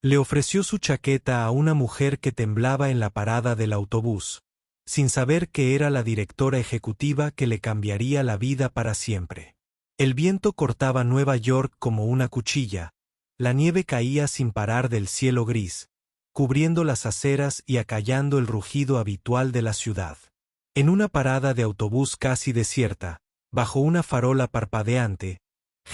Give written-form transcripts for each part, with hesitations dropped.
Le ofreció su chaqueta a una mujer que temblaba en la parada del autobús, sin saber que era la directora ejecutiva que le cambiaría la vida para siempre. El viento cortaba Nueva York como una cuchilla, la nieve caía sin parar del cielo gris, cubriendo las aceras y acallando el rugido habitual de la ciudad. En una parada de autobús casi desierta, bajo una farola parpadeante,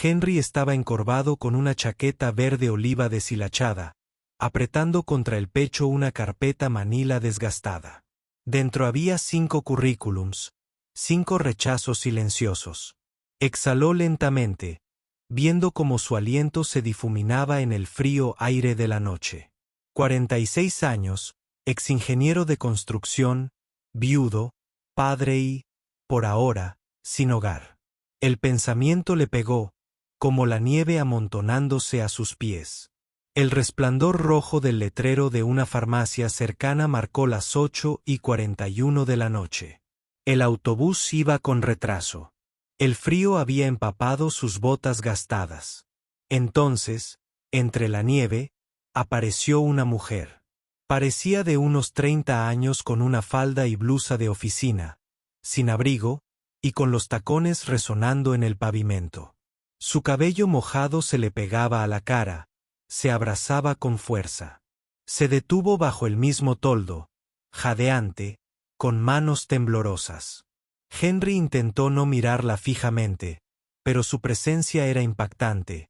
Henry estaba encorvado con una chaqueta verde oliva deshilachada, apretando contra el pecho una carpeta manila desgastada. Dentro había 5 currículums, 5 rechazos silenciosos. Exhaló lentamente, viendo cómo su aliento se difuminaba en el frío aire de la noche. 46 años, exingeniero de construcción, viudo, padre y, por ahora, sin hogar. El pensamiento le pegó, como la nieve amontonándose a sus pies. El resplandor rojo del letrero de una farmacia cercana marcó las 8:41 de la noche. El autobús iba con retraso. El frío había empapado sus botas gastadas. Entonces, entre la nieve, apareció una mujer. Parecía de unos 30 años con una falda y blusa de oficina, sin abrigo, y con los tacones resonando en el pavimento. Su cabello mojado se le pegaba a la cara, se abrazaba con fuerza. Se detuvo bajo el mismo toldo, jadeante, con manos temblorosas. Henry intentó no mirarla fijamente, pero su presencia era impactante,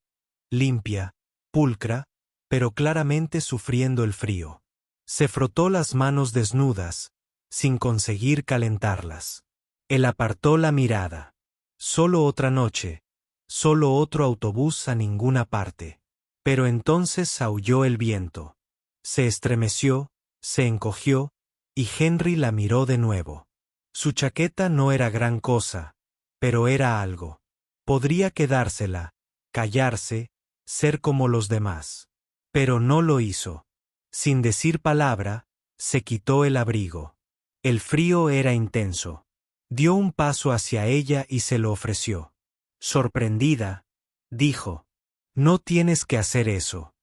limpia, pulcra, pero claramente sufriendo el frío. Se frotó las manos desnudas, sin conseguir calentarlas. Él apartó la mirada. Solo otra noche, solo otro autobús a ninguna parte. Pero entonces aulló el viento. Se estremeció, se encogió, y Henry la miró de nuevo. Su chaqueta no era gran cosa, pero era algo. Podría quedársela, callarse, ser como los demás. Pero no lo hizo. Sin decir palabra, se quitó el abrigo. El frío era intenso. Dio un paso hacia ella y se lo ofreció. Sorprendida, dijo: «No tienes que hacer eso».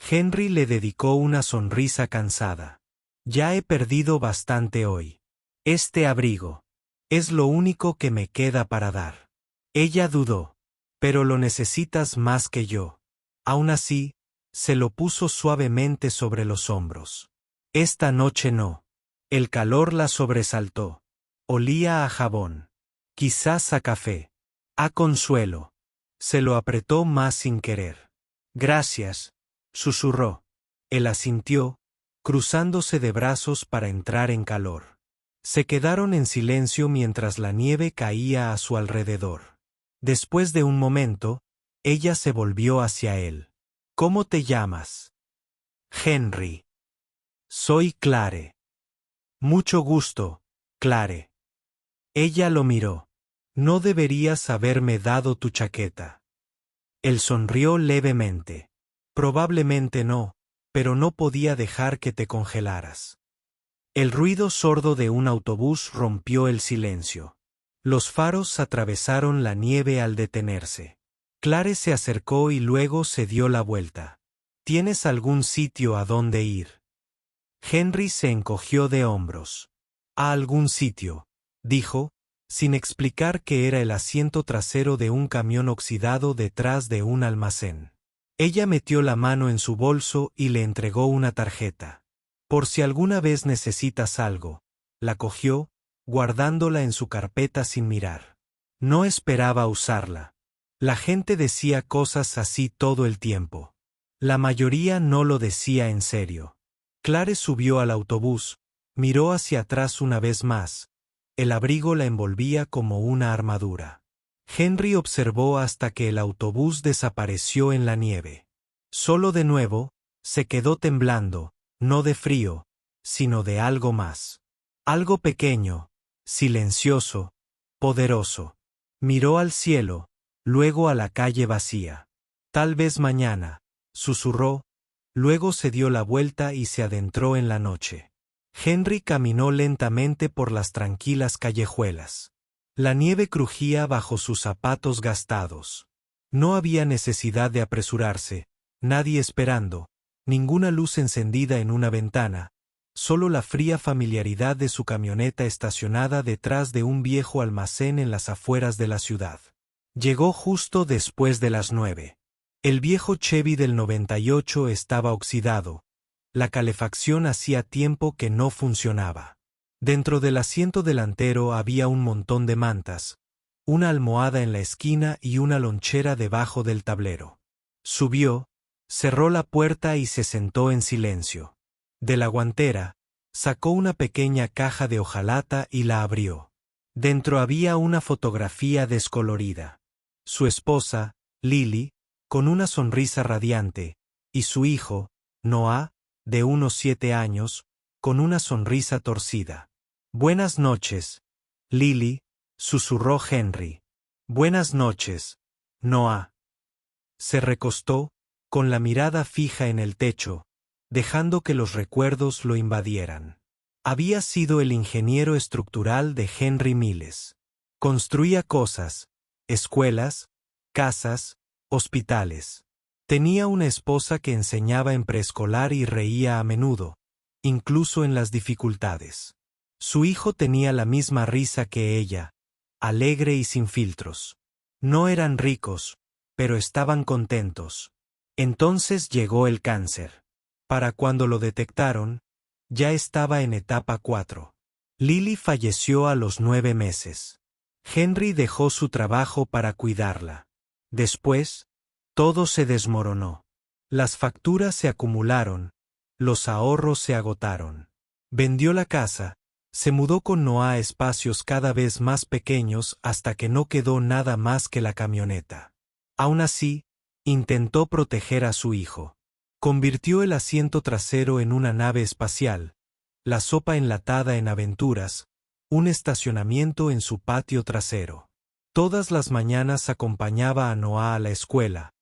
Henry le dedicó una sonrisa cansada. «Ya he perdido bastante hoy. Este abrigo es lo único que me queda para dar». Ella dudó. «Pero lo necesitas más que yo». Aún así, se lo puso suavemente sobre los hombros. «Esta noche no». El calor la sobresaltó. Olía a jabón. Quizás a café. A consuelo. Se lo apretó más sin querer. «Gracias», susurró. Él asintió, cruzándose de brazos para entrar en calor. Se quedaron en silencio mientras la nieve caía a su alrededor. Después de un momento, ella se volvió hacia él. «¿Cómo te llamas?» «Henry». «Soy Clare». «Mucho gusto, Clare». Ella lo miró. «No deberías haberme dado tu chaqueta». Él sonrió levemente. «Probablemente no, pero no podía dejar que te congelaras». El ruido sordo de un autobús rompió el silencio. Los faros atravesaron la nieve al detenerse. Clare se acercó y luego se dio la vuelta. «¿Tienes algún sitio a dónde ir?» Henry se encogió de hombros. «A algún sitio», dijo, sin explicar que era el asiento trasero de un camión oxidado detrás de un almacén. Ella metió la mano en su bolso y le entregó una tarjeta. «Por si alguna vez necesitas algo». La cogió, guardándola en su carpeta sin mirar. No esperaba usarla. La gente decía cosas así todo el tiempo. La mayoría no lo decía en serio. Clare subió al autobús, miró hacia atrás una vez más. El abrigo la envolvía como una armadura. Henry observó hasta que el autobús desapareció en la nieve. Solo de nuevo, se quedó temblando, no de frío, sino de algo más. Algo pequeño, silencioso, poderoso. Miró al cielo, luego a la calle vacía. «Tal vez mañana», susurró, luego se dio la vuelta y se adentró en la noche. Henry caminó lentamente por las tranquilas callejuelas. La nieve crujía bajo sus zapatos gastados. No había necesidad de apresurarse, nadie esperando, ninguna luz encendida en una ventana, solo la fría familiaridad de su camioneta estacionada detrás de un viejo almacén en las afueras de la ciudad. Llegó justo después de las 9. El viejo Chevy del 98 estaba oxidado. La calefacción hacía tiempo que no funcionaba. Dentro del asiento delantero había un montón de mantas, una almohada en la esquina y una lonchera debajo del tablero. Subió, cerró la puerta y se sentó en silencio. De la guantera, sacó una pequeña caja de hojalata y la abrió. Dentro había una fotografía descolorida. Su esposa, Lily, con una sonrisa radiante, y su hijo, Noah, de unos 7 años, con una sonrisa torcida. «Buenas noches, Lily», susurró Henry. «Buenas noches, Noah». Se recostó, con la mirada fija en el techo, dejando que los recuerdos lo invadieran. Había sido el ingeniero estructural de Henry Miles. Construía cosas, escuelas, casas, hospitales. Tenía una esposa que enseñaba en preescolar y reía a menudo, incluso en las dificultades. Su hijo tenía la misma risa que ella, alegre y sin filtros. No eran ricos, pero estaban contentos. Entonces llegó el cáncer. Para cuando lo detectaron, ya estaba en etapa 4. Lily falleció a los 9 meses. Henry dejó su trabajo para cuidarla. Después, todo se desmoronó. Las facturas se acumularon, los ahorros se agotaron. Vendió la casa, se mudó con Noah a espacios cada vez más pequeños hasta que no quedó nada más que la camioneta. Aún así, intentó proteger a su hijo. Convirtió el asiento trasero en una nave espacial, la sopa enlatada en aventuras, un estacionamiento en su patio trasero. Todas las mañanas acompañaba a Noah a la escuela,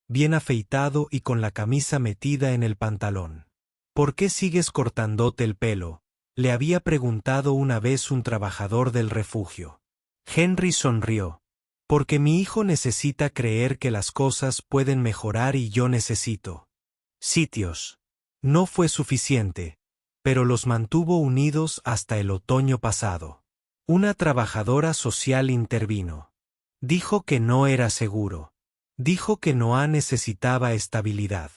bien afeitado y con la camisa metida en el pantalón. «¿Por qué sigues cortándote el pelo?», le había preguntado una vez un trabajador del refugio. Henry sonrió. «Porque mi hijo necesita creer que las cosas pueden mejorar y yo necesito sitios». No fue suficiente, pero los mantuvo unidos hasta el otoño pasado. Una trabajadora social intervino. Dijo que no era seguro. Dijo que Noah necesitaba estabilidad.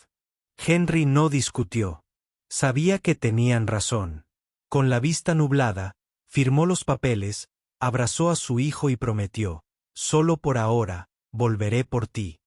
Henry no discutió. Sabía que tenían razón. Con la vista nublada, firmó los papeles, abrazó a su hijo y prometió: «Solo por ahora, volveré por ti».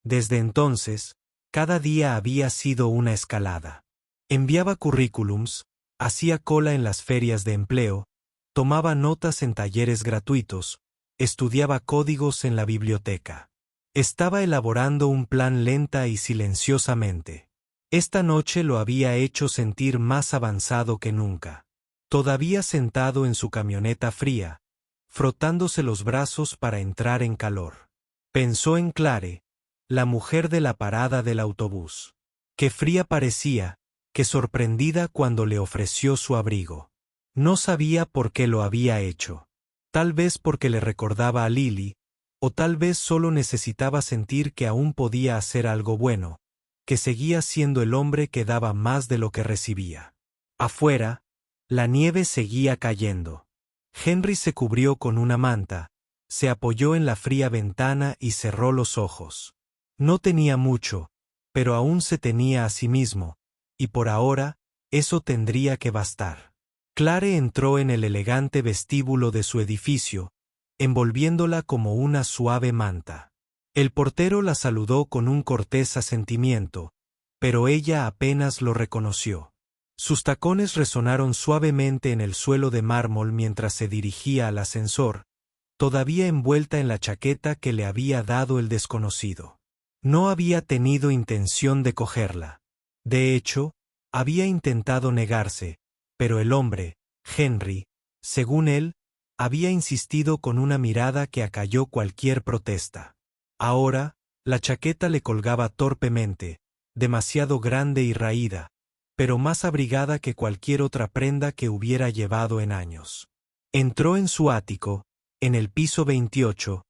Desde entonces, cada día había sido una escalada. Enviaba currículums, hacía cola en las ferias de empleo, tomaba notas en talleres gratuitos, estudiaba códigos en la biblioteca. Estaba elaborando un plan lenta y silenciosamente. Esta noche lo había hecho sentir más avanzado que nunca. Todavía sentado en su camioneta fría, frotándose los brazos para entrar en calor. Pensó en Clare, la mujer de la parada del autobús. Qué fría parecía, qué sorprendida cuando le ofreció su abrigo. No sabía por qué lo había hecho. Tal vez porque le recordaba a Lily, o tal vez solo necesitaba sentir que aún podía hacer algo bueno, que seguía siendo el hombre que daba más de lo que recibía. Afuera, la nieve seguía cayendo. Henry se cubrió con una manta, se apoyó en la fría ventana y cerró los ojos. No tenía mucho, pero aún se tenía a sí mismo, y por ahora, eso tendría que bastar. Clare entró en el elegante vestíbulo de su edificio, envolviéndola como una suave manta. El portero la saludó con un cortés asentimiento, pero ella apenas lo reconoció. Sus tacones resonaron suavemente en el suelo de mármol mientras se dirigía al ascensor, todavía envuelta en la chaqueta que le había dado el desconocido. No había tenido intención de cogerla. De hecho, había intentado negarse, pero el hombre, Henry, según él, había insistido con una mirada que acalló cualquier protesta. Ahora, la chaqueta le colgaba torpemente, demasiado grande y raída, pero más abrigada que cualquier otra prenda que hubiera llevado en años. Entró en su ático, en el piso 28,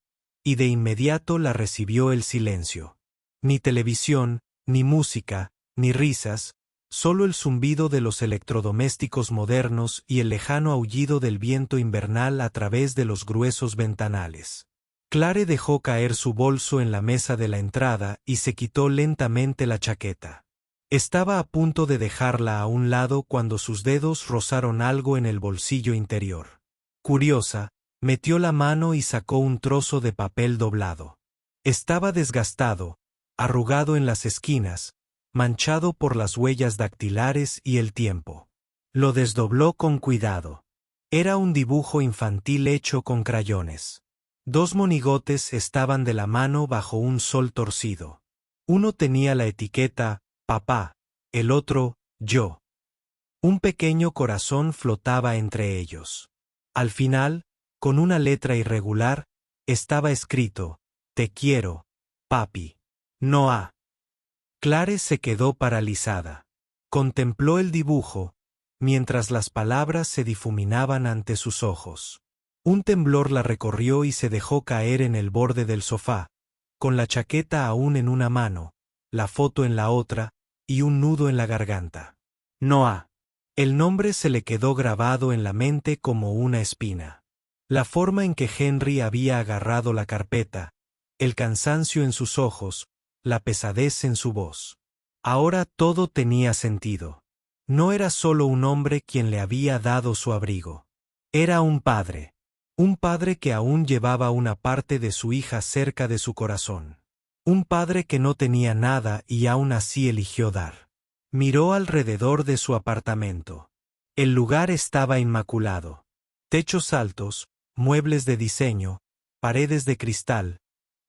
y de inmediato la recibió el silencio. Ni televisión, ni música, ni risas, solo el zumbido de los electrodomésticos modernos y el lejano aullido del viento invernal a través de los gruesos ventanales. Clare dejó caer su bolso en la mesa de la entrada y se quitó lentamente la chaqueta. Estaba a punto de dejarla a un lado cuando sus dedos rozaron algo en el bolsillo interior. Curiosa, metió la mano y sacó un trozo de papel doblado. Estaba desgastado, arrugado en las esquinas, manchado por las huellas dactilares y el tiempo. Lo desdobló con cuidado. Era un dibujo infantil hecho con crayones. 2 monigotes estaban de la mano bajo un sol torcido. Uno tenía la etiqueta «Papá», el otro «Yo». Un pequeño corazón flotaba entre ellos. Al final, con una letra irregular, estaba escrito «Te quiero, papi». Noah. Clare se quedó paralizada. Contempló el dibujo, mientras las palabras se difuminaban ante sus ojos. Un temblor la recorrió y se dejó caer en el borde del sofá, con la chaqueta aún en una mano, la foto en la otra, y un nudo en la garganta. Noah. El nombre se le quedó grabado en la mente como una espina. La forma en que Henry había agarrado la carpeta, el cansancio en sus ojos, la pesadez en su voz. Ahora todo tenía sentido. No era solo un hombre quien le había dado su abrigo. Era un padre que aún llevaba una parte de su hija cerca de su corazón. Un padre que no tenía nada y aún así eligió dar. Miró alrededor de su apartamento. El lugar estaba inmaculado. Techos altos, muebles de diseño, paredes de cristal,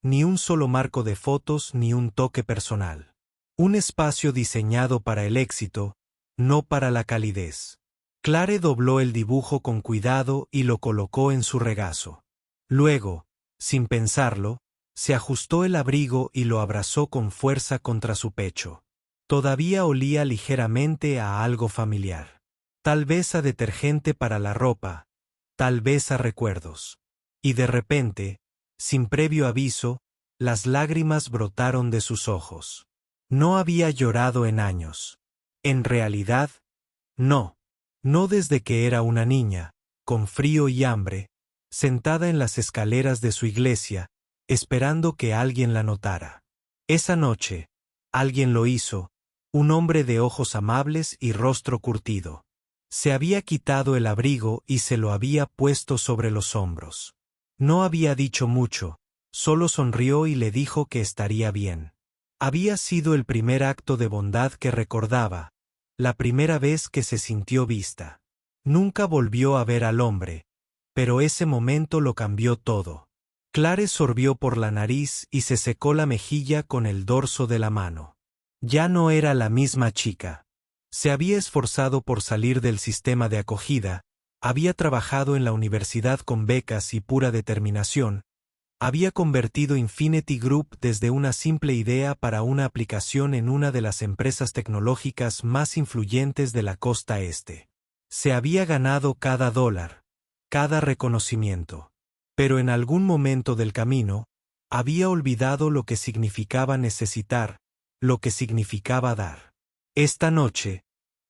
ni un solo marco de fotos ni un toque personal. Un espacio diseñado para el éxito, no para la calidez. Clare dobló el dibujo con cuidado y lo colocó en su regazo. Luego, sin pensarlo, se ajustó el abrigo y lo abrazó con fuerza contra su pecho. Todavía olía ligeramente a algo familiar. Tal vez a detergente para la ropa, tal vez a recuerdos. Y de repente, sin previo aviso, las lágrimas brotaron de sus ojos. No había llorado en años. En realidad, no. No desde que era una niña, con frío y hambre, sentada en las escaleras de su iglesia, esperando que alguien la notara. Esa noche, alguien lo hizo, un hombre de ojos amables y rostro curtido. Se había quitado el abrigo y se lo había puesto sobre los hombros. No había dicho mucho, solo sonrió y le dijo que estaría bien. Había sido el primer acto de bondad que recordaba, la primera vez que se sintió vista. Nunca volvió a ver al hombre, pero ese momento lo cambió todo. Clare sorbió por la nariz y se secó la mejilla con el dorso de la mano. Ya no era la misma chica. Se había esforzado por salir del sistema de acogida, había trabajado en la universidad con becas y pura determinación, había convertido Infinity Group desde una simple idea para una aplicación en una de las empresas tecnológicas más influyentes de la costa este. Se había ganado cada dólar, cada reconocimiento. Pero en algún momento del camino, había olvidado lo que significaba necesitar, lo que significaba dar. Esta noche,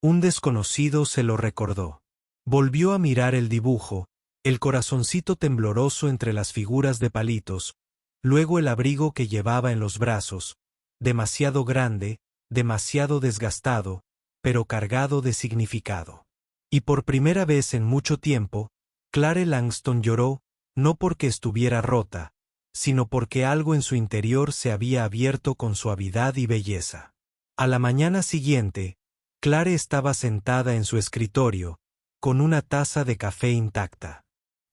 un desconocido se lo recordó. Volvió a mirar el dibujo, el corazoncito tembloroso entre las figuras de palitos, luego el abrigo que llevaba en los brazos, demasiado grande, demasiado desgastado, pero cargado de significado. Y por primera vez en mucho tiempo, Clare Langston lloró, no porque estuviera rota, sino porque algo en su interior se había abierto con suavidad y belleza. A la mañana siguiente, Clare estaba sentada en su escritorio, con una taza de café intacta.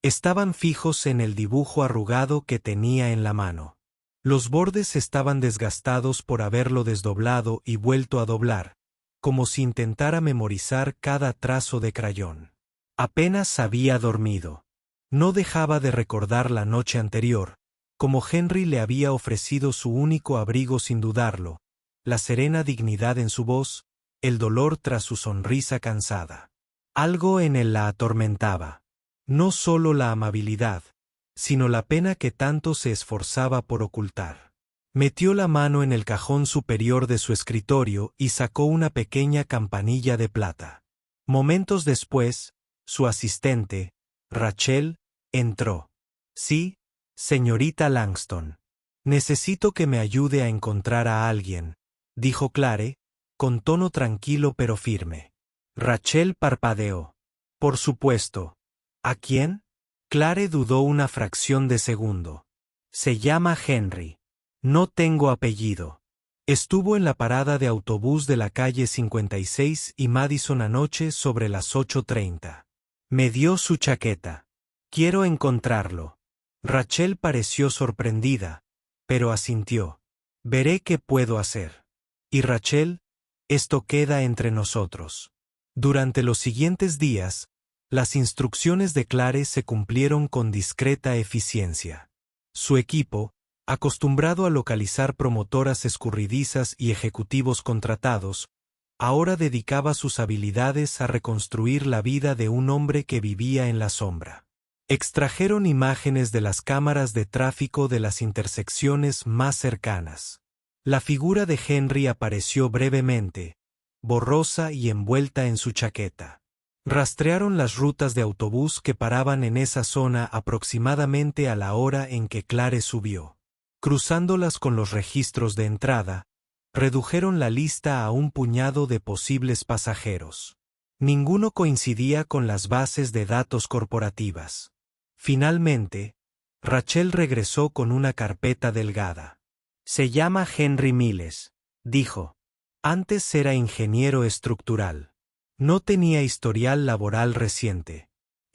Estaban fijos en el dibujo arrugado que tenía en la mano. Los bordes estaban desgastados por haberlo desdoblado y vuelto a doblar, como si intentara memorizar cada trazo de crayón. Apenas había dormido. No dejaba de recordar la noche anterior, como Henry le había ofrecido su único abrigo sin dudarlo, la serena dignidad en su voz, el dolor tras su sonrisa cansada. Algo en él la atormentaba. No solo la amabilidad, sino la pena que tanto se esforzaba por ocultar. Metió la mano en el cajón superior de su escritorio y sacó una pequeña campanilla de plata. Momentos después, su asistente, Rachel, entró. Sí, señorita Langston. Necesito que me ayude a encontrar a alguien, dijo Clare, con tono tranquilo pero firme. Rachel parpadeó. Por supuesto. ¿A quién? Clare dudó una fracción de segundo. Se llama Henry. No tengo apellido. Estuvo en la parada de autobús de la calle 56 y Madison anoche sobre las 8:30. Me dio su chaqueta. Quiero encontrarlo. Rachel pareció sorprendida, pero asintió. Veré qué puedo hacer. Y Rachel, esto queda entre nosotros. Durante los siguientes días, las instrucciones de Clare se cumplieron con discreta eficiencia. Su equipo, acostumbrado a localizar promotoras escurridizas y ejecutivos contratados, ahora dedicaba sus habilidades a reconstruir la vida de un hombre que vivía en la sombra. Extrajeron imágenes de las cámaras de tráfico de las intersecciones más cercanas. La figura de Henry apareció brevemente, borrosa y envuelta en su chaqueta. Rastrearon las rutas de autobús que paraban en esa zona aproximadamente a la hora en que Clare subió. Cruzándolas con los registros de entrada, redujeron la lista a un puñado de posibles pasajeros. Ninguno coincidía con las bases de datos corporativas. Finalmente, Rachel regresó con una carpeta delgada. Se llama Henry Miles, dijo. Antes era ingeniero estructural. No tenía historial laboral reciente.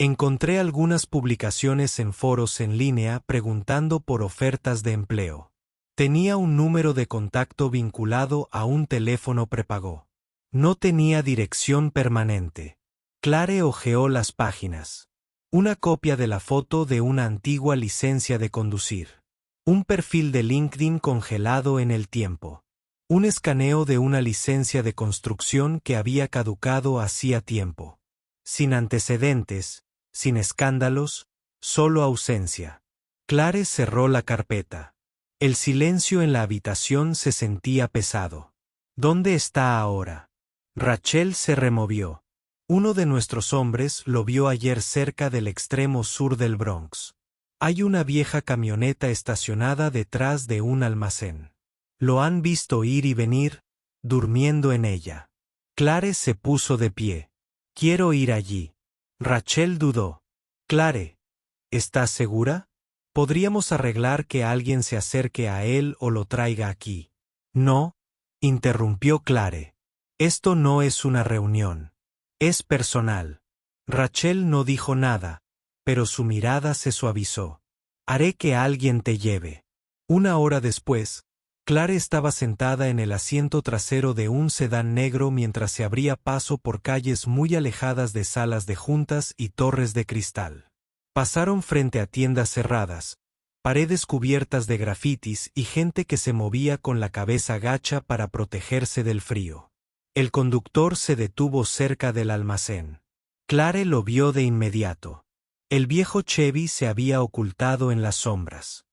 Encontré algunas publicaciones en foros en línea preguntando por ofertas de empleo. Tenía un número de contacto vinculado a un teléfono prepago. No tenía dirección permanente. Clare hojeó las páginas. Una copia de la foto de una antigua licencia de conducir. Un perfil de LinkedIn congelado en el tiempo. Un escaneo de una licencia de construcción que había caducado hacía tiempo. Sin antecedentes, sin escándalos, solo ausencia. Clare cerró la carpeta. El silencio en la habitación se sentía pesado. ¿Dónde está ahora? Rachel se removió. Uno de nuestros hombres lo vio ayer cerca del extremo sur del Bronx. Hay una vieja camioneta estacionada detrás de un almacén. Lo han visto ir y venir, durmiendo en ella. Clare se puso de pie. Quiero ir allí. Rachel dudó. Clare, ¿estás segura? Podríamos arreglar que alguien se acerque a él o lo traiga aquí. No, interrumpió Clare. Esto no es una reunión. Es personal. Rachel no dijo nada, pero su mirada se suavizó. Haré que alguien te lleve. Una hora después, Clare estaba sentada en el asiento trasero de un sedán negro mientras se abría paso por calles muy alejadas de salas de juntas y torres de cristal. Pasaron frente a tiendas cerradas, paredes cubiertas de grafitis y gente que se movía con la cabeza gacha para protegerse del frío. El conductor se detuvo cerca del almacén. Clare lo vio de inmediato. El viejo Chevy se había ocultado en las sombras.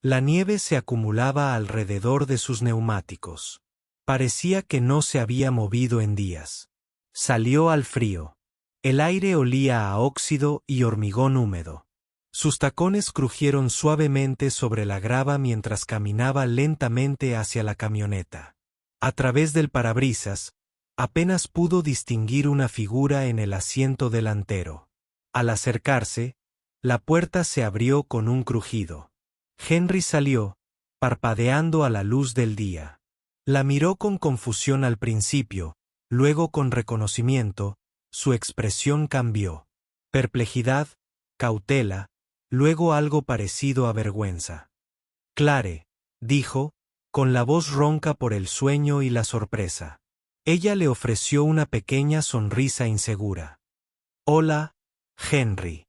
La nieve se acumulaba alrededor de sus neumáticos. Parecía que no se había movido en días. Salió al frío. El aire olía a óxido y hormigón húmedo. Sus tacones crujieron suavemente sobre la grava mientras caminaba lentamente hacia la camioneta. A través del parabrisas, apenas pudo distinguir una figura en el asiento delantero. Al acercarse, la puerta se abrió con un crujido. Henry salió, parpadeando a la luz del día. La miró con confusión al principio, luego con reconocimiento, su expresión cambió. Perplejidad, cautela, luego algo parecido a vergüenza. Clare, dijo, con la voz ronca por el sueño y la sorpresa. Ella le ofreció una pequeña sonrisa insegura. Hola, Henry.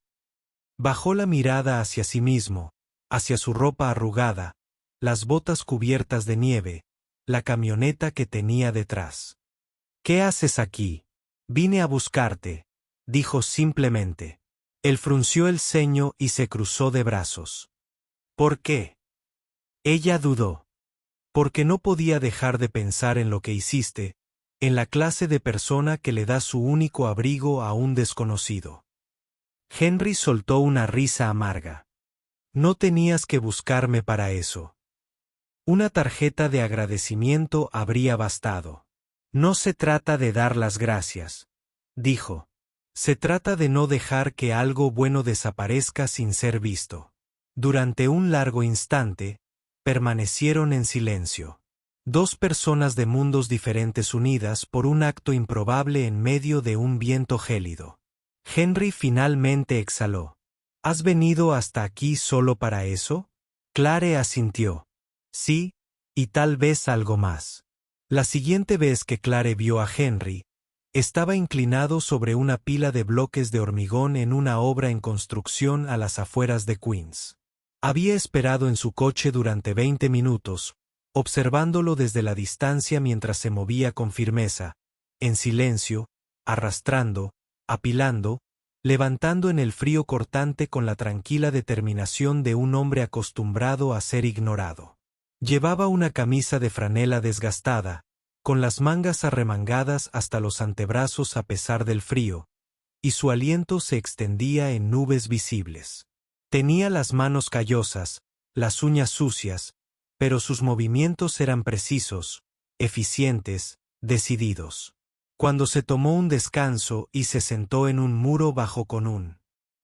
Bajó la mirada hacia sí mismo, hacia su ropa arrugada, las botas cubiertas de nieve, la camioneta que tenía detrás. ¿Qué haces aquí? Vine a buscarte, dijo simplemente. Él frunció el ceño y se cruzó de brazos. ¿Por qué? Ella dudó. porque no podía dejar de pensar en lo que hiciste, en la clase de persona que le da su único abrigo a un desconocido. Henry soltó una risa amarga. No tenías que buscarme para eso. Una tarjeta de agradecimiento habría bastado. No se trata de dar las gracias, dijo. Se trata de no dejar que algo bueno desaparezca sin ser visto. Durante un largo instante, permanecieron en silencio. Dos personas de mundos diferentes unidas por un acto improbable en medio de un viento gélido. Henry finalmente exhaló. ¿Has venido hasta aquí solo para eso? Clare asintió. Sí, y tal vez algo más. La siguiente vez que Clare vio a Henry, estaba inclinado sobre una pila de bloques de hormigón en una obra en construcción a las afueras de Queens. Había esperado en su coche durante 20 minutos, observándolo desde la distancia mientras se movía con firmeza, en silencio, arrastrando, apilando, levantando en el frío cortante con la tranquila determinación de un hombre acostumbrado a ser ignorado. Llevaba una camisa de franela desgastada, con las mangas arremangadas hasta los antebrazos a pesar del frío, y su aliento se extendía en nubes visibles. Tenía las manos callosas, las uñas sucias, pero sus movimientos eran precisos, eficientes, decididos. Cuando se tomó un descanso y se sentó en un muro bajo con un.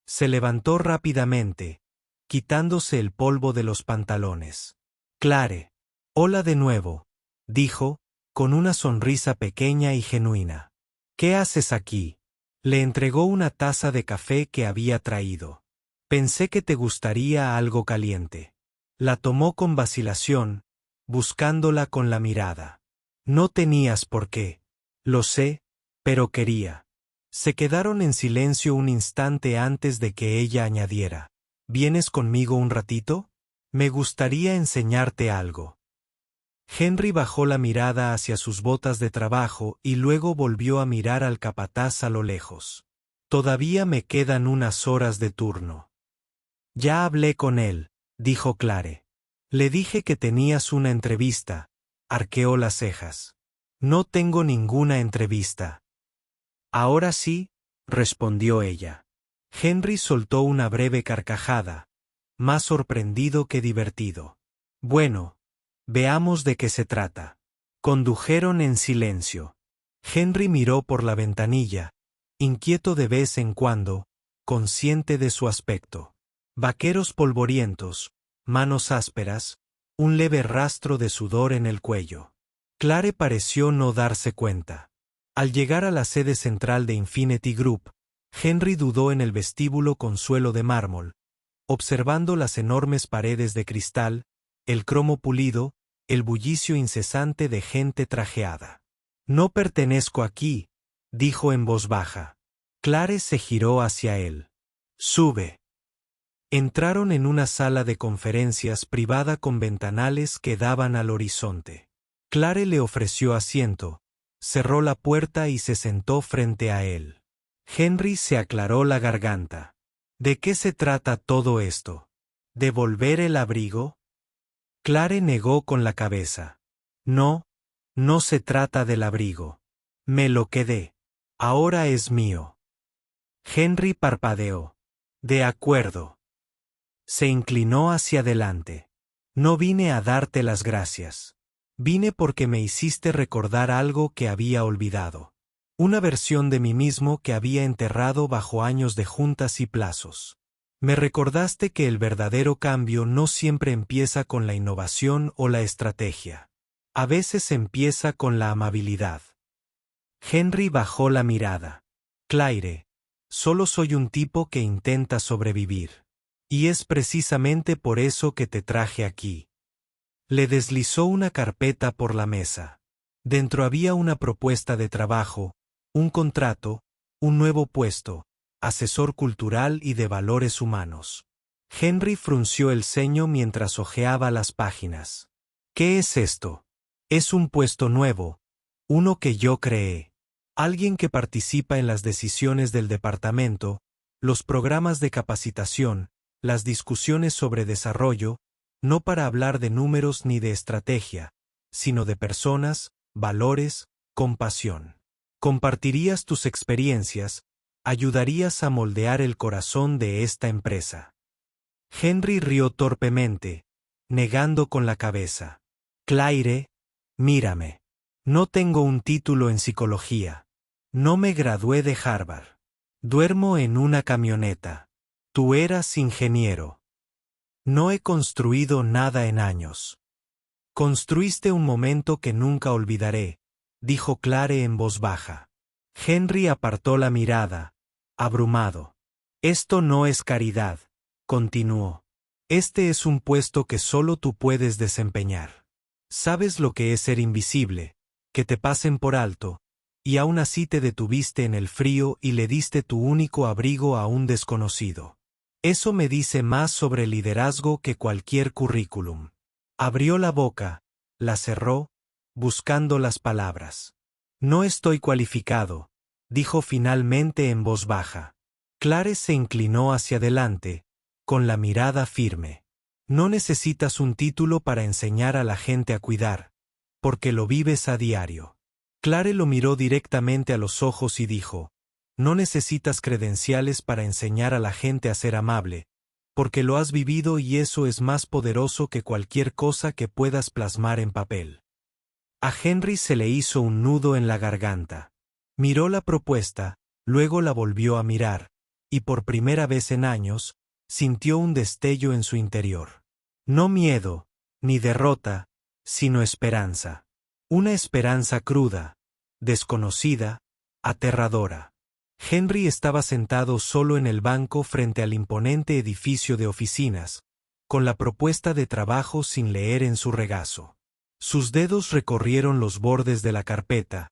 Se levantó rápidamente, quitándose el polvo de los pantalones. Clare. Hola de nuevo, dijo, con una sonrisa pequeña y genuina. ¿Qué haces aquí? Le entregó una taza de café que había traído. Pensé que te gustaría algo caliente. La tomó con vacilación, buscándola con la mirada. No tenías por qué. Lo sé, pero quería. Se quedaron en silencio un instante antes de que ella añadiera. ¿Vienes conmigo un ratito? Me gustaría enseñarte algo. Henry bajó la mirada hacia sus botas de trabajo y luego volvió a mirar al capataz a lo lejos. Todavía me quedan unas horas de turno. Ya hablé con él, dijo Clare. Le dije que tenías una entrevista. Arqueó las cejas. No tengo ninguna entrevista. Ahora sí, respondió ella. Henry soltó una breve carcajada, más sorprendido que divertido. Bueno, veamos de qué se trata. Condujeron en silencio. Henry miró por la ventanilla, inquieto de vez en cuando, consciente de su aspecto. Vaqueros polvorientos, manos ásperas, un leve rastro de sudor en el cuello. Clare pareció no darse cuenta. Al llegar a la sede central de Infinity Group, Henry dudó en el vestíbulo con suelo de mármol, observando las enormes paredes de cristal, el cromo pulido, el bullicio incesante de gente trajeada. No pertenezco aquí, dijo en voz baja. Clare se giró hacia él. Sube. Entraron en una sala de conferencias privada con ventanales que daban al horizonte. Clare le ofreció asiento, cerró la puerta y se sentó frente a él. Henry se aclaró la garganta. ¿De qué se trata todo esto? ¿Devolver el abrigo? Clare negó con la cabeza. No, no se trata del abrigo. Me lo quedé. Ahora es mío. Henry parpadeó. De acuerdo. Se inclinó hacia adelante. No vine a darte las gracias. Vine porque me hiciste recordar algo que había olvidado. Una versión de mí mismo que había enterrado bajo años de juntas y plazos. Me recordaste que el verdadero cambio no siempre empieza con la innovación o la estrategia. A veces empieza con la amabilidad. Henry bajó la mirada. Claire, solo soy un tipo que intenta sobrevivir. Y es precisamente por eso que te traje aquí. Le deslizó una carpeta por la mesa. Dentro había una propuesta de trabajo, un contrato, un nuevo puesto, asesor cultural y de valores humanos. Henry frunció el ceño mientras hojeaba las páginas. ¿Qué es esto? Es un puesto nuevo, uno que yo creé. Alguien que participa en las decisiones del departamento, los programas de capacitación, las discusiones sobre desarrollo, no para hablar de números ni de estrategia, sino de personas, valores, compasión. Compartirías tus experiencias, ayudarías a moldear el corazón de esta empresa. Henry rió torpemente, negando con la cabeza. Claire, mírame. No tengo un título en psicología. No me gradué de Harvard. Duermo en una camioneta. Tú eras ingeniero. No he construido nada en años. Construiste un momento que nunca olvidaré, dijo Clare en voz baja. Henry apartó la mirada, abrumado. Esto no es caridad, continuó. Este es un puesto que solo tú puedes desempeñar. Sabes lo que es ser invisible, que te pasen por alto, y aún así te detuviste en el frío y le diste tu único abrigo a un desconocido. Eso me dice más sobre liderazgo que cualquier currículum. Abrió la boca, la cerró, buscando las palabras. No estoy cualificado, dijo finalmente en voz baja. Clare se inclinó hacia adelante, con la mirada firme. No necesitas un título para enseñar a la gente a cuidar, porque lo vives a diario. Clare lo miró directamente a los ojos y dijo, no necesitas credenciales para enseñar a la gente a ser amable, porque lo has vivido y eso es más poderoso que cualquier cosa que puedas plasmar en papel. A Henry se le hizo un nudo en la garganta. Miró la propuesta, luego la volvió a mirar, y por primera vez en años, sintió un destello en su interior. No miedo, ni derrota, sino esperanza. Una esperanza cruda, desconocida, aterradora. Henry estaba sentado solo en el banco frente al imponente edificio de oficinas, con la propuesta de trabajo sin leer en su regazo. Sus dedos recorrieron los bordes de la carpeta,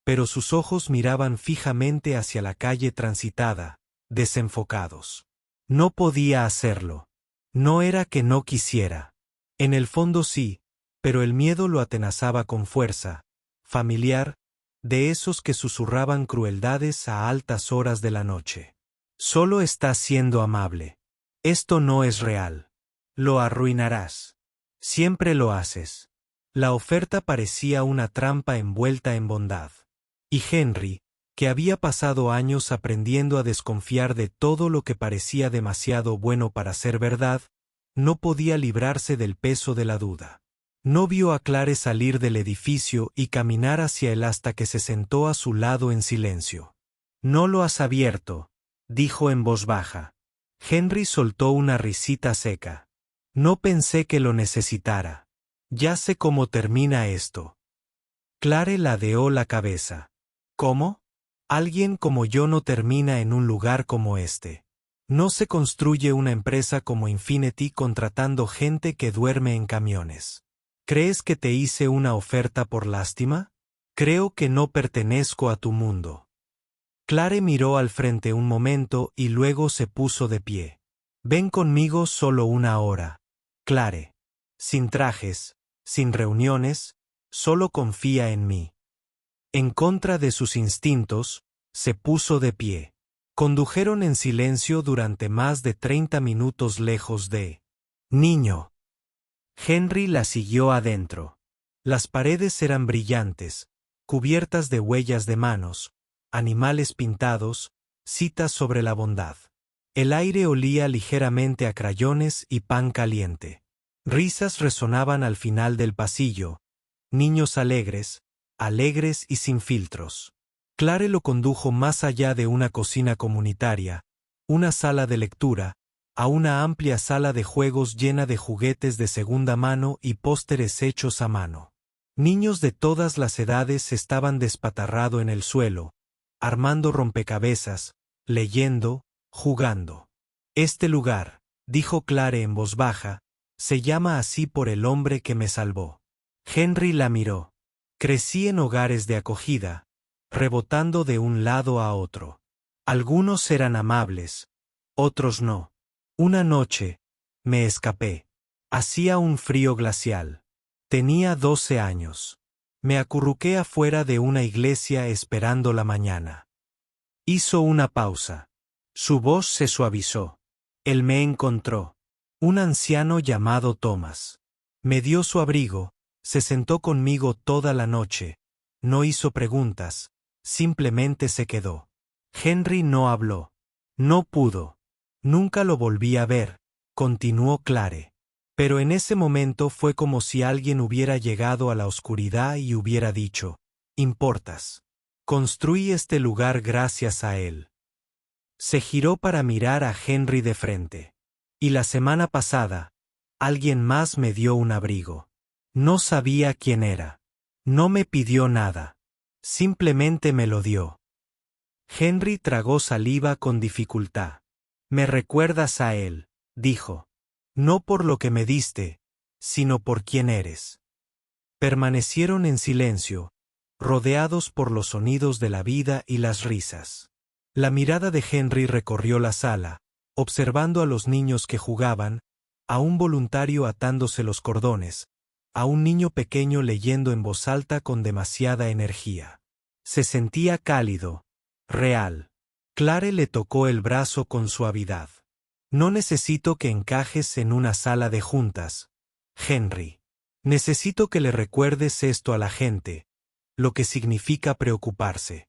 pero sus ojos miraban fijamente hacia la calle transitada, desenfocados. No podía hacerlo. No era que no quisiera. En el fondo sí, pero el miedo lo atenazaba con fuerza, familiar, de esos que susurraban crueldades a altas horas de la noche. Solo estás siendo amable. Esto no es real. Lo arruinarás. Siempre lo haces. La oferta parecía una trampa envuelta en bondad. Y Henry, que había pasado años aprendiendo a desconfiar de todo lo que parecía demasiado bueno para ser verdad, no podía librarse del peso de la duda. No vio a Clare salir del edificio y caminar hacia él hasta que se sentó a su lado en silencio. No lo has abierto, dijo en voz baja. Henry soltó una risita seca. No pensé que lo necesitara. Ya sé cómo termina esto. Clare ladeó la cabeza. ¿Cómo? Alguien como yo no termina en un lugar como este. No se construye una empresa como Infinity contratando gente que duerme en camiones. ¿Crees que te hice una oferta por lástima? Creo que no pertenezco a tu mundo. Clare miró al frente un momento y luego se puso de pie. Ven conmigo solo una hora. Clare. Sin trajes, sin reuniones, solo confía en mí. En contra de sus instintos, se puso de pie. Condujeron en silencio durante más de 30 minutos lejos de Niño. Henry la siguió adentro. Las paredes eran brillantes, cubiertas de huellas de manos, animales pintados, citas sobre la bondad. El aire olía ligeramente a crayones y pan caliente. Risas resonaban al final del pasillo. Niños alegres, alegres y sin filtros. Clare lo condujo más allá de una cocina comunitaria, una sala de lectura, a una amplia sala de juegos llena de juguetes de segunda mano y pósteres hechos a mano. Niños de todas las edades estaban despatarrado en el suelo, armando rompecabezas, leyendo, jugando. Este lugar, dijo Clare en voz baja, se llama así por el hombre que me salvó. Henry la miró. Crecí en hogares de acogida, rebotando de un lado a otro. Algunos eran amables, otros no. Una noche, me escapé. Hacía un frío glacial. Tenía 12 años. Me acurruqué afuera de una iglesia esperando la mañana. Hizo una pausa. Su voz se suavizó. Él me encontró. Un anciano llamado Thomas. Me dio su abrigo, Se sentó conmigo toda la noche. No hizo preguntas. Simplemente se quedó. Henry no habló. No pudo. Nunca lo volví a ver, continuó Clare. Pero en ese momento fue como si alguien hubiera llegado a la oscuridad y hubiera dicho: importas. Construí este lugar gracias a él. Se giró para mirar a Henry de frente. Y la semana pasada, alguien más me dio un abrigo. No sabía quién era. No me pidió nada. Simplemente me lo dio. Henry tragó saliva con dificultad. Me recuerdas a él, dijo. No por lo que me diste, sino por quién eres. Permanecieron en silencio, rodeados por los sonidos de la vida y las risas. La mirada de Henry recorrió la sala, observando a los niños que jugaban, a un voluntario atándose los cordones, a un niño pequeño leyendo en voz alta con demasiada energía. Se sentía cálido, real. Clare le tocó el brazo con suavidad. No necesito que encajes en una sala de juntas, Henry. Necesito que le recuerdes esto a la gente, lo que significa preocuparse.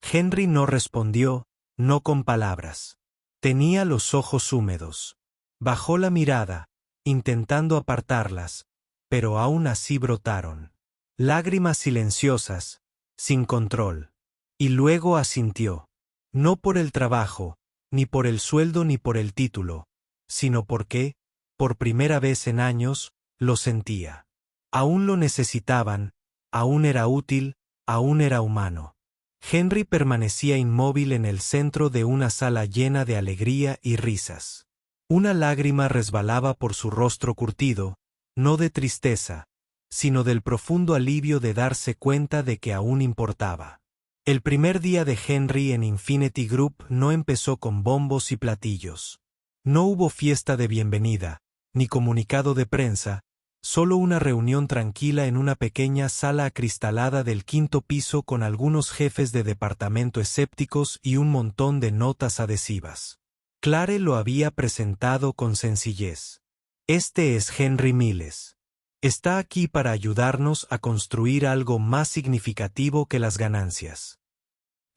Henry no respondió, no con palabras. Tenía los ojos húmedos. Bajó la mirada, intentando apartarlas, pero aún así brotaron. Lágrimas silenciosas, sin control. Y luego asintió. No por el trabajo, ni por el sueldo ni por el título, sino porque, por primera vez en años, lo sentía. Aún lo necesitaban, aún era útil, aún era humano. Henry permanecía inmóvil en el centro de una sala llena de alegría y risas. Una lágrima resbalaba por su rostro curtido, no de tristeza, sino del profundo alivio de darse cuenta de que aún importaba. El primer día de Henry en Infinity Group no empezó con bombos y platillos. No hubo fiesta de bienvenida, ni comunicado de prensa, solo una reunión tranquila en una pequeña sala acristalada del 5º piso con algunos jefes de departamento escépticos y un montón de notas adhesivas. Clare lo había presentado con sencillez. Este es Henry Miles. Está aquí para ayudarnos a construir algo más significativo que las ganancias.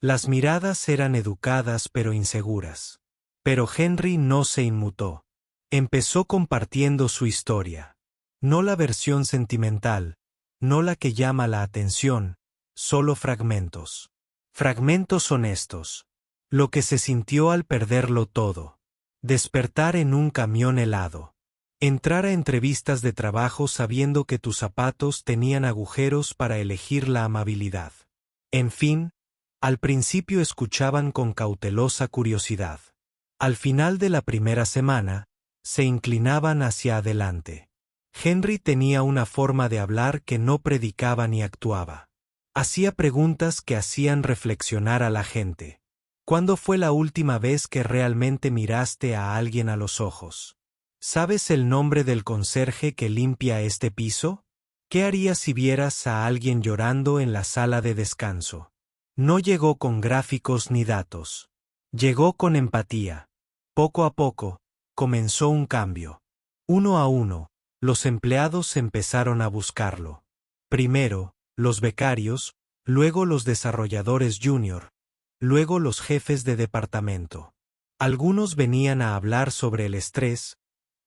Las miradas eran educadas pero inseguras. Pero Henry no se inmutó. Empezó compartiendo su historia. No la versión sentimental, no la que llama la atención, solo fragmentos. Fragmentos honestos. Lo que se sintió al perderlo todo. Despertar en un camión helado. Entrar a entrevistas de trabajo sabiendo que tus zapatos tenían agujeros para elegir la amabilidad. En fin, al principio escuchaban con cautelosa curiosidad. Al final de la primera semana, se inclinaban hacia adelante. Henry tenía una forma de hablar que no predicaba ni actuaba. Hacía preguntas que hacían reflexionar a la gente. ¿Cuándo fue la última vez que realmente miraste a alguien a los ojos? ¿Sabes el nombre del conserje que limpia este piso? ¿Qué harías si vieras a alguien llorando en la sala de descanso? No llegó con gráficos ni datos. Llegó con empatía. Poco a poco, comenzó un cambio. Uno a uno, los empleados empezaron a buscarlo. Primero, los becarios, luego los desarrolladores junior, luego los jefes de departamento. Algunos venían a hablar sobre el estrés,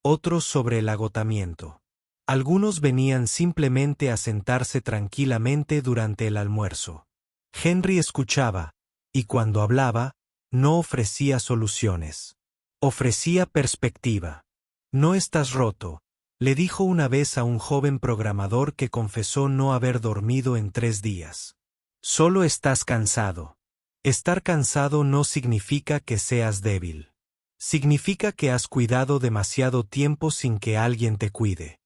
otros sobre el agotamiento. Algunos venían simplemente a sentarse tranquilamente durante el almuerzo. Henry escuchaba, y cuando hablaba, no ofrecía soluciones. Ofrecía perspectiva. No estás roto, le dijo una vez a un joven programador que confesó no haber dormido en 3 días. Solo estás cansado. Estar cansado no significa que seas débil. Significa que has cuidado demasiado tiempo sin que alguien te cuide.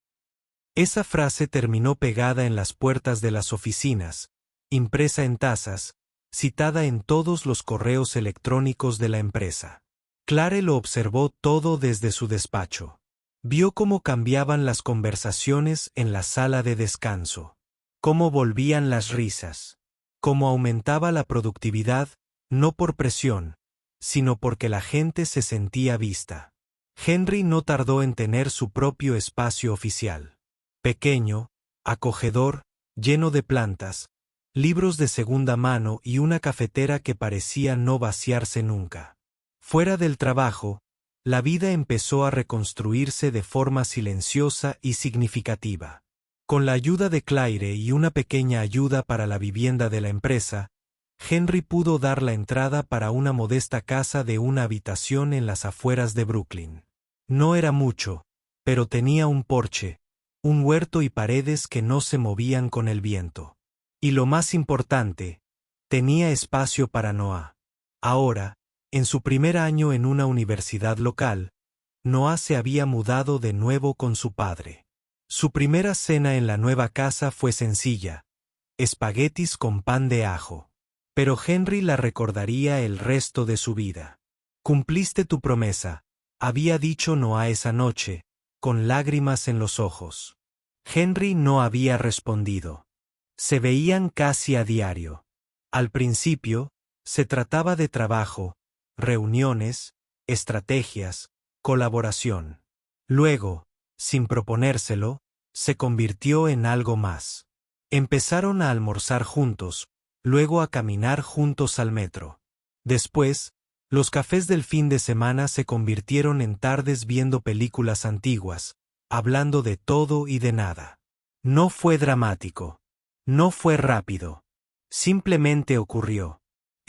Esa frase terminó pegada en las puertas de las oficinas, impresa en tazas, citada en todos los correos electrónicos de la empresa. Clare lo observó todo desde su despacho. Vio cómo cambiaban las conversaciones en la sala de descanso, cómo volvían las risas, cómo aumentaba la productividad, no por presión, sino porque la gente se sentía vista. Henry no tardó en tener su propio espacio oficial. Pequeño, acogedor, lleno de plantas, libros de segunda mano y una cafetera que parecía no vaciarse nunca. Fuera del trabajo, la vida empezó a reconstruirse de forma silenciosa y significativa. Con la ayuda de Claire y una pequeña ayuda para la vivienda de la empresa, Henry pudo dar la entrada para una modesta casa de una habitación en las afueras de Brooklyn. No era mucho, pero tenía un porche, un huerto y paredes que no se movían con el viento. Y lo más importante, tenía espacio para Noah. Ahora, en su primer año en una universidad local, Noah se había mudado de nuevo con su padre. Su primera cena en la nueva casa fue sencilla, espaguetis con pan de ajo. Pero Henry la recordaría el resto de su vida. Cumpliste tu promesa, había dicho Noah esa noche, con lágrimas en los ojos. Henry no había respondido. Se veían casi a diario. Al principio, se trataba de trabajo, reuniones, estrategias, colaboración. Luego, sin proponérselo, se convirtió en algo más. Empezaron a almorzar juntos, luego a caminar juntos al metro. Después, los cafés del fin de semana se convirtieron en tardes viendo películas antiguas, hablando de todo y de nada. No fue dramático. No fue rápido. Simplemente ocurrió.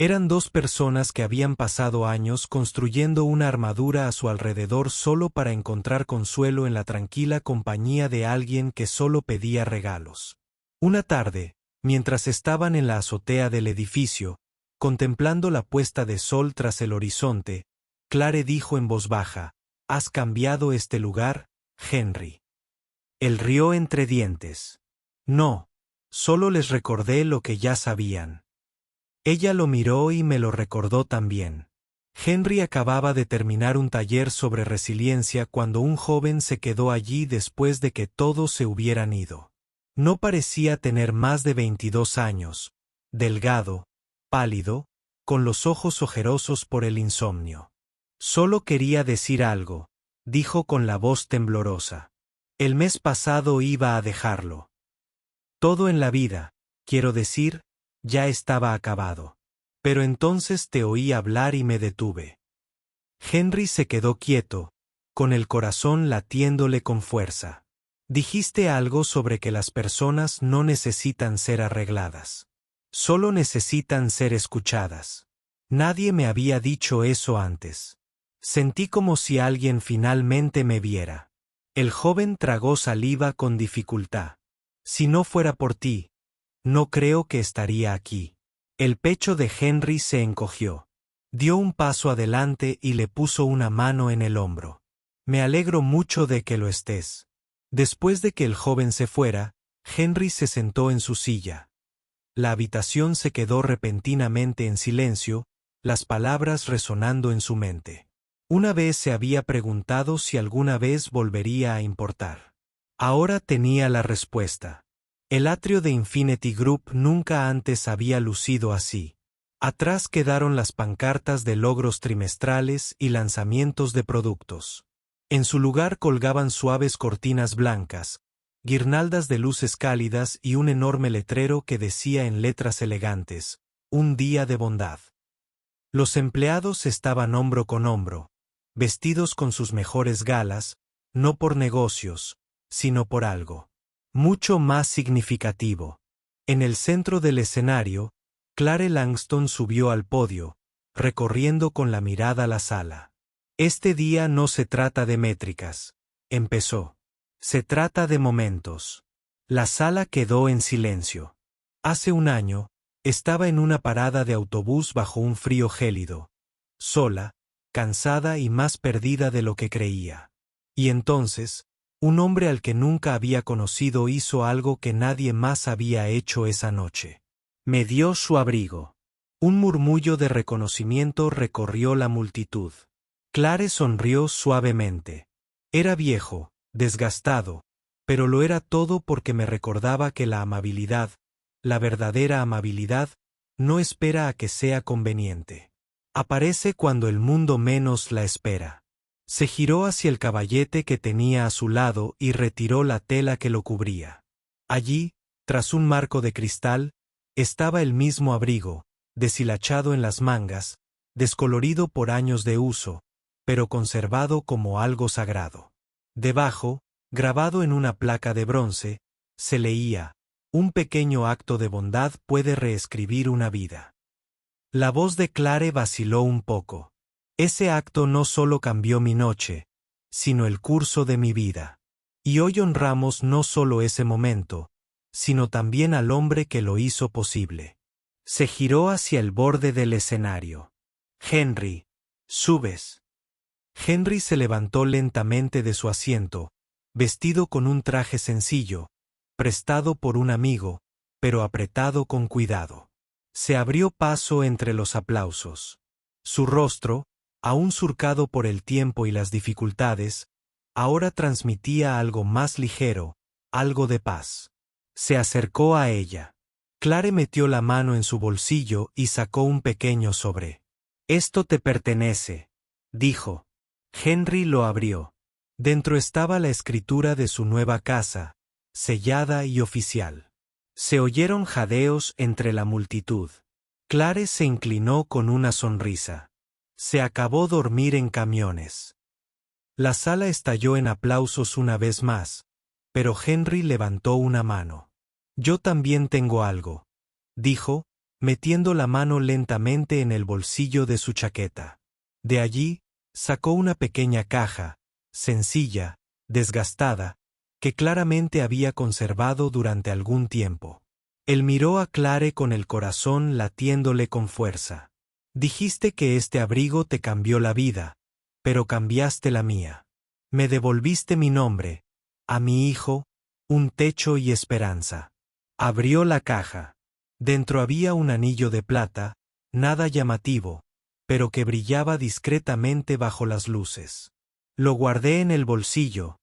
Eran dos personas que habían pasado años construyendo una armadura a su alrededor solo para encontrar consuelo en la tranquila compañía de alguien que solo pedía regalos. Una tarde, mientras estaban en la azotea del edificio, contemplando la puesta de sol tras el horizonte, Claire dijo en voz baja, «¿Has cambiado este lugar, Henry?» Él rió entre dientes. «No, solo les recordé lo que ya sabían». Ella lo miró y me lo recordó también. Henry acababa de terminar un taller sobre resiliencia cuando un joven se quedó allí después de que todos se hubieran ido. No parecía tener más de 22 años, delgado, pálido, con los ojos ojerosos por el insomnio. Solo quería decir algo, dijo con la voz temblorosa. El mes pasado iba a dejarlo. Todo en la vida, quiero decir, ya estaba acabado. Pero entonces te oí hablar y me detuve. Henry se quedó quieto, con el corazón latiéndole con fuerza. Dijiste algo sobre que las personas no necesitan ser arregladas. Solo necesitan ser escuchadas. Nadie me había dicho eso antes. Sentí como si alguien finalmente me viera. El joven tragó saliva con dificultad. Si no fuera por ti, no creo que estaría aquí. El pecho de Henry se encogió. Dio un paso adelante y le puso una mano en el hombro. Me alegro mucho de que lo estés. Después de que el joven se fuera, Henry se sentó en su silla. La habitación se quedó repentinamente en silencio, las palabras resonando en su mente. Una vez se había preguntado si alguna vez volvería a importar. Ahora tenía la respuesta. El atrio de Infinity Group nunca antes había lucido así. Atrás quedaron las pancartas de logros trimestrales y lanzamientos de productos. En su lugar colgaban suaves cortinas blancas, guirnaldas de luces cálidas y un enorme letrero que decía en letras elegantes, «Un día de bondad». Los empleados estaban hombro con hombro, vestidos con sus mejores galas, no por negocios, sino por algo mucho más significativo. En el centro del escenario, Claire Langston subió al podio, recorriendo con la mirada la sala. Este día no se trata de métricas, empezó. Se trata de momentos. La sala quedó en silencio. Hace un año, estaba en una parada de autobús bajo un frío gélido, sola, cansada y más perdida de lo que creía. Y entonces, un hombre al que nunca había conocido hizo algo que nadie más había hecho esa noche. Me dio su abrigo. Un murmullo de reconocimiento recorrió la multitud. Claire sonrió suavemente. Era viejo, desgastado, pero lo era todo porque me recordaba que la amabilidad, la verdadera amabilidad, no espera a que sea conveniente. Aparece cuando el mundo menos la espera. Se giró hacia el caballete que tenía a su lado y retiró la tela que lo cubría. Allí, tras un marco de cristal, estaba el mismo abrigo, deshilachado en las mangas, descolorido por años de uso, pero conservado como algo sagrado. Debajo, grabado en una placa de bronce, se leía: un pequeño acto de bondad puede reescribir una vida. La voz de Clare vaciló un poco. Ese acto no solo cambió mi noche, sino el curso de mi vida. Y hoy honramos no solo ese momento, sino también al hombre que lo hizo posible. Se giró hacia el borde del escenario. Henry, subes. Henry se levantó lentamente de su asiento, vestido con un traje sencillo, prestado por un amigo, pero apretado con cuidado. Se abrió paso entre los aplausos. Su rostro, aún surcado por el tiempo y las dificultades, ahora transmitía algo más ligero, algo de paz. Se acercó a ella. Clare metió la mano en su bolsillo y sacó un pequeño sobre. «Esto te pertenece», dijo. Henry lo abrió. Dentro estaba la escritura de su nueva casa, sellada y oficial. Se oyeron jadeos entre la multitud. Clare se inclinó con una sonrisa. Se acabó dormir en camiones. La sala estalló en aplausos una vez más, pero Henry levantó una mano. «Yo también tengo algo», dijo, metiendo la mano lentamente en el bolsillo de su chaqueta. De allí, sacó una pequeña caja, sencilla, desgastada, que claramente había conservado durante algún tiempo. Él miró a Clare con el corazón latiéndole con fuerza. «Dijiste que este abrigo te cambió la vida, pero cambiaste la mía. Me devolviste mi nombre, a mi hijo, un techo y esperanza». Abrió la caja. Dentro había un anillo de plata, nada llamativo, pero que brillaba discretamente bajo las luces. «Lo guardé en el bolsillo»,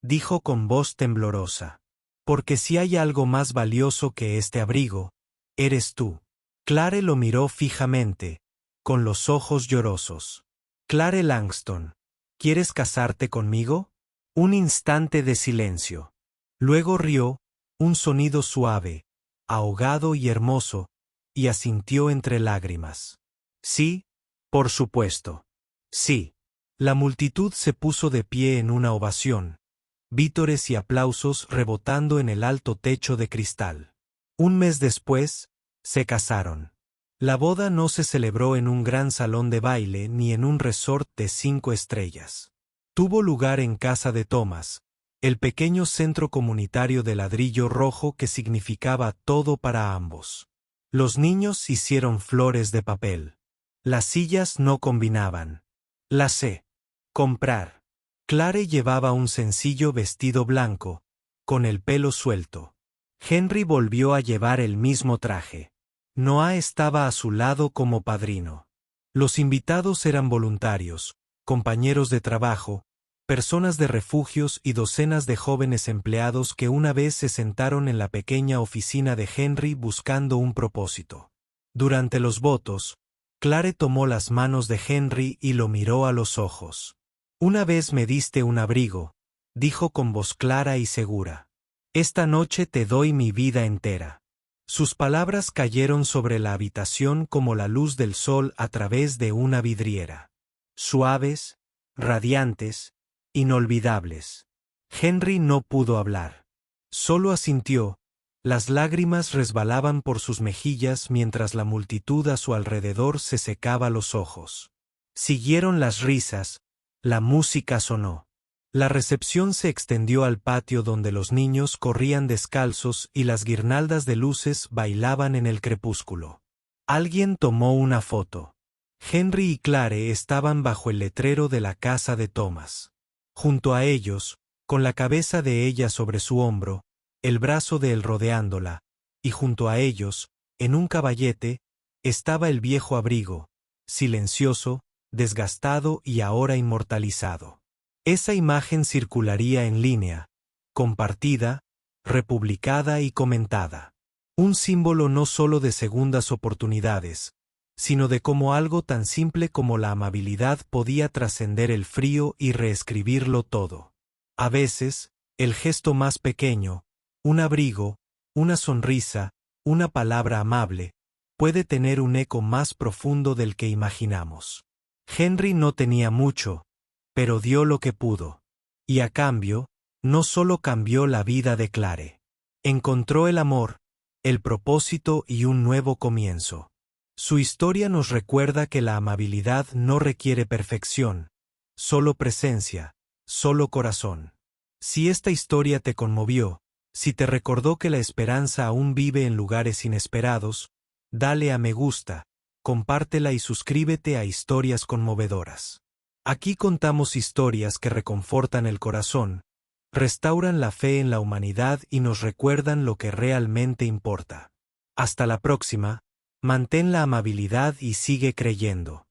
dijo con voz temblorosa. «Porque si hay algo más valioso que este abrigo, eres tú». Clare lo miró fijamente, con los ojos llorosos. «Clare Langston, ¿quieres casarte conmigo?» Un instante de silencio. Luego rió, un sonido suave, ahogado y hermoso, y asintió entre lágrimas. «Sí, por supuesto. Sí». La multitud se puso de pie en una ovación, vítores y aplausos rebotando en el alto techo de cristal. Un mes después, se casaron. La boda no se celebró en un gran salón de baile ni en un resort de 5 estrellas. Tuvo lugar en casa de Thomas, el pequeño centro comunitario de ladrillo rojo que significaba todo para ambos. Los niños hicieron flores de papel. Las sillas no combinaban. La sé. Comprar. Clare llevaba un sencillo vestido blanco, con el pelo suelto. Henry volvió a llevar el mismo traje. Noah estaba a su lado como padrino. Los invitados eran voluntarios, compañeros de trabajo, personas de refugios y docenas de jóvenes empleados que una vez se sentaron en la pequeña oficina de Henry buscando un propósito. Durante los votos, Clare tomó las manos de Henry y lo miró a los ojos. «Una vez me diste un abrigo», dijo con voz clara y segura. «Esta noche te doy mi vida entera». Sus palabras cayeron sobre la habitación como la luz del sol a través de una vidriera. Suaves, radiantes, inolvidables. Henry no pudo hablar. Solo asintió. Las lágrimas resbalaban por sus mejillas mientras la multitud a su alrededor se secaba los ojos. Siguieron las risas, la música sonó. La recepción se extendió al patio donde los niños corrían descalzos y las guirnaldas de luces bailaban en el crepúsculo. Alguien tomó una foto. Henry y Clare estaban bajo el letrero de la casa de Thomas. Junto a ellos, con la cabeza de ella sobre su hombro, el brazo de él rodeándola, y junto a ellos, en un caballete, estaba el viejo abrigo, silencioso, desgastado y ahora inmortalizado. Esa imagen circularía en línea, compartida, republicada y comentada. Un símbolo no solo de segundas oportunidades, sino de cómo algo tan simple como la amabilidad podía trascender el frío y reescribirlo todo. A veces, el gesto más pequeño, Un abrigo, una sonrisa, una palabra amable, puede tener un eco más profundo del que imaginamos. Henry no tenía mucho, pero dio lo que pudo. Y a cambio, no solo cambió la vida de Clare. Encontró el amor, el propósito y un nuevo comienzo. Su historia nos recuerda que la amabilidad no requiere perfección, solo presencia, solo corazón. Si esta historia te conmovió, si te recordó que la esperanza aún vive en lugares inesperados, dale a me gusta, compártela y suscríbete a Historias Conmovedoras. Aquí contamos historias que reconfortan el corazón, restauran la fe en la humanidad y nos recuerdan lo que realmente importa. Hasta la próxima, mantén la amabilidad y sigue creyendo.